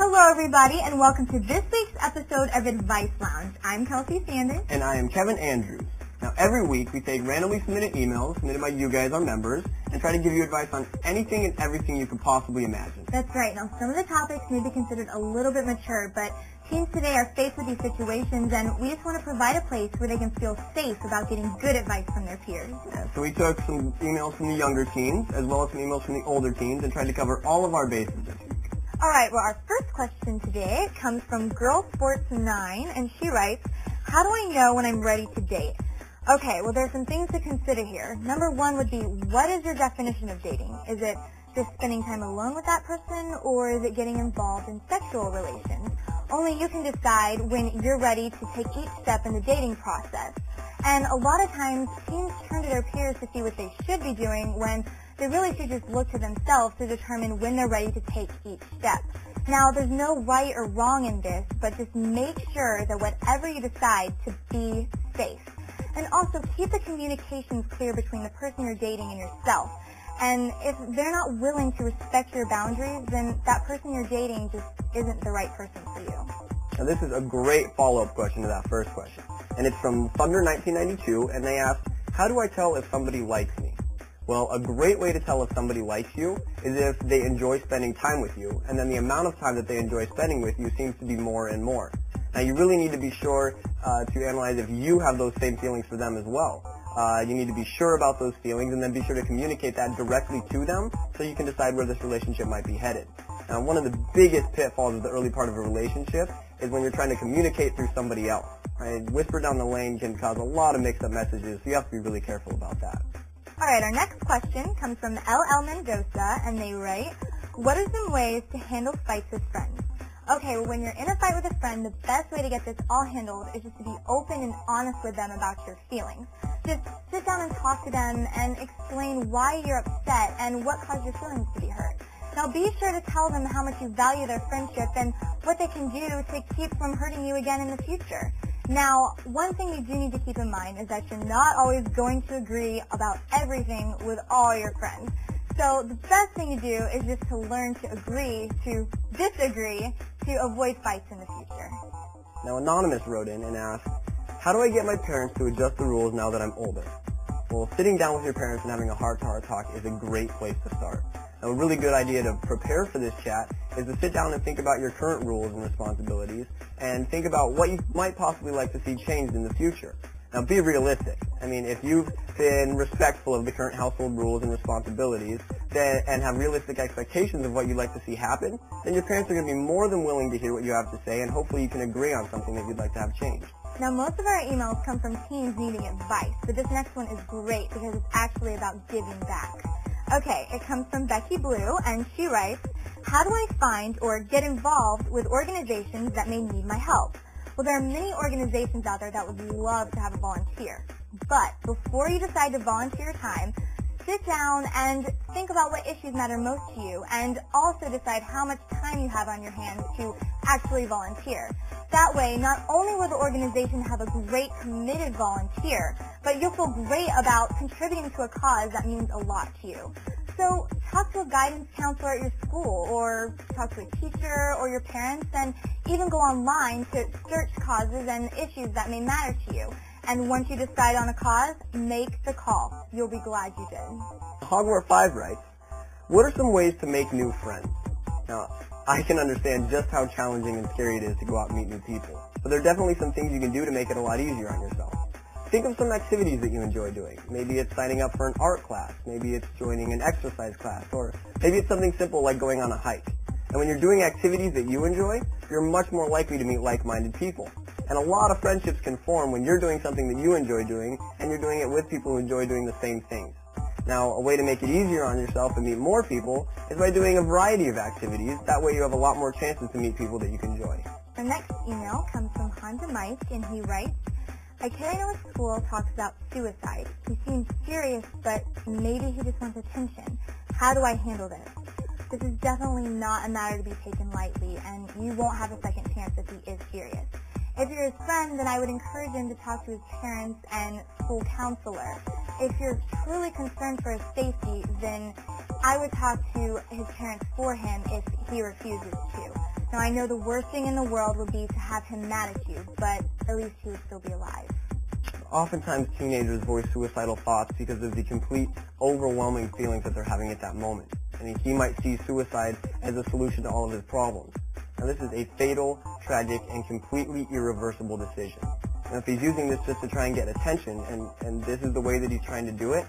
Hello everybody and welcome to this week's episode of Advice Lounge. I'm Kelsey Sanders. And I am Kevin Andrews. Now every week we take randomly submitted emails submitted by you guys, our members, and try to give you advice on anything and everything you could possibly imagine. That's right. Now some of the topics may be considered a little bit mature, but teens today are faced with these situations and we just want to provide a place where they can feel safe about getting good advice from their peers. Yeah, so we took some emails from the younger teens as well as some emails from the older teens and tried to cover all of our bases this week. Alright, well our first question today comes from Girl Sports 9 and she writes, how do I know when I'm ready to date? Okay, well there's some things to consider here. Number one would be, what is your definition of dating? Is it just spending time alone with that person, or is it getting involved in sexual relations? Only you can decide when you're ready to take each step in the dating process. And a lot of times, teens turn to their peers to see what they should be doing when they really should just look to themselves to determine when they're ready to take each step. Now, there's no right or wrong in this, but just make sure that whatever you decide to be safe. And also keep the communications clear between the person you're dating and yourself. And if they're not willing to respect your boundaries, then that person you're dating just isn't the right person for you. Now this is a great follow-up question to that first question. And it's from Thunder1992, and they asked, how do I tell if somebody likes me? Well, a great way to tell if somebody likes you is if they enjoy spending time with you, and then the amount of time that they enjoy spending with you seems to be more and more. Now, you really need to be sure to analyze if you have those same feelings for them as well. You need to be sure about those feelings and then be sure to communicate that directly to them so you can decide where this relationship might be headed. Now, one of the biggest pitfalls of the early part of a relationship is when you're trying to communicate through somebody else. Right? Whisper down the lane can cause a lot of mixed-up messages, so you have to be really careful about that. All right, our next question comes from LL Mendoza, and they write, what are some ways to handle fights with friends? Okay, well, when you're in a fight with a friend, the best way to get this all handled is just to be open and honest with them about your feelings. Just sit down and talk to them and explain why you're upset and what caused your feelings to be hurt. Now, be sure to tell them how much you value their friendship and what they can do to keep from hurting you again in the future. Now, one thing you do need to keep in mind is that you're not always going to agree about everything with all your friends. So the best thing to do is just to learn to agree to disagree to avoid fights in the future. Now, Anonymous wrote in and asked, how do I get my parents to adjust the rules now that I'm older? Well, sitting down with your parents and having a heart-to-heart talk is a great place to start. Now, a really good idea to prepare for this chat is to sit down and think about your current rules and responsibilities and think about what you might possibly like to see changed in the future. Now, be realistic. I mean, if you've been respectful of the current household rules and responsibilities and have realistic expectations of what you'd like to see happen, then your parents are going to be more than willing to hear what you have to say, and hopefully you can agree on something that you'd like to have changed. Now, most of our emails come from teens needing advice, but this next one is great because it's actually about giving back. Okay, it comes from Becky Blue, and she writes, how do I find or get involved with organizations that may need my help? Well, there are many organizations out there that would love to have a volunteer. But before you decide to volunteer your time, sit down and think about what issues matter most to you and also decide how much time you have on your hands to actually volunteer. That way, not only will the organization have a great committed volunteer, but you'll feel great about contributing to a cause that means a lot to you. So talk to a guidance counselor at your school, or talk to a teacher or your parents, and even go online to search causes and issues that may matter to you. And once you decide on a cause, make the call. You'll be glad you did. Hogwarts5 writes, what are some ways to make new friends? Now, I can understand just how challenging and scary it is to go out and meet new people, but there are definitely some things you can do to make it a lot easier on yourself. Think of some activities that you enjoy doing. Maybe it's signing up for an art class, maybe it's joining an exercise class, or maybe it's something simple like going on a hike. And when you're doing activities that you enjoy, you're much more likely to meet like-minded people. And a lot of friendships can form when you're doing something that you enjoy doing, and you're doing it with people who enjoy doing the same things. Now, a way to make it easier on yourself and meet more people is by doing a variety of activities. That way you have a lot more chances to meet people that you can enjoy. Our next email comes from Honda Mike, and he writes, a kid I know at school talks about suicide. He seems serious, but maybe he just wants attention. How do I handle this? This is definitely not a matter to be taken lightly, and you won't have a second chance if he is serious. If you're his friend, then I would encourage him to talk to his parents and school counselor. If you're truly concerned for his safety, then I would talk to his parents for him if he refuses to. Now, I know the worst thing in the world would be to have him mad at you, but at least he would still be alive. Oftentimes teenagers voice suicidal thoughts because of the complete, overwhelming feelings that they're having at that moment. And he might see suicide as a solution to all of his problems. Now, this is a fatal, tragic, and completely irreversible decision. And if he's using this just to try and get attention, and this is the way that he's trying to do it,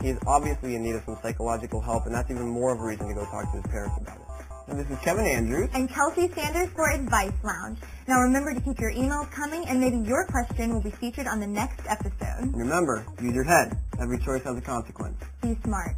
he is obviously in need of some psychological help, and that's even more of a reason to go talk to his parents about it. And this is Kevin Andrews. And Kelsey Sanders for Advice Lounge. Now remember to keep your emails coming, and maybe your question will be featured on the next episode. And remember, use your head. Every choice has a consequence. Be smart.